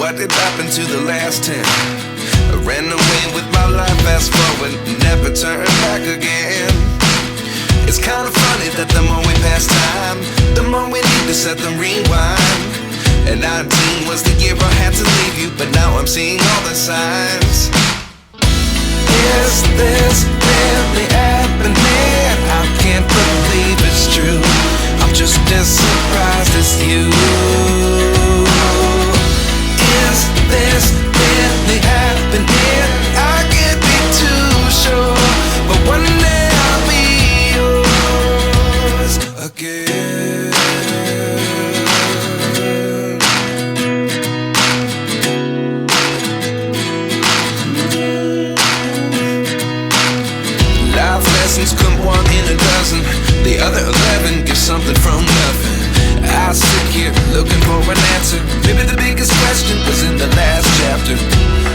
what did happen to the last 10? I ran away with my life, fast forward, never turn back again. It's kind of funny that the more we pass time, the more we need to set them rewind. And 19 was the year I had to leave you, but now I'm seeing all the signs. Is this really happening? I can't believe it's true. I'm just as surprised as you. Is this really happening? I can't be too sure, but one day I'll be yours again. Life lessons come one in a dozen. The other 11 give something from nothing. I sit here looking for an answer. Maybe the biggest question was in the last chapter.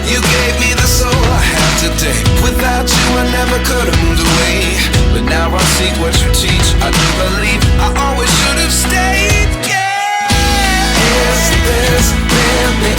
You gave me the soul I have today. Without you I never could have moved away. But now I see what you teach. I do believe I always should have stayed. Yeah. Is this really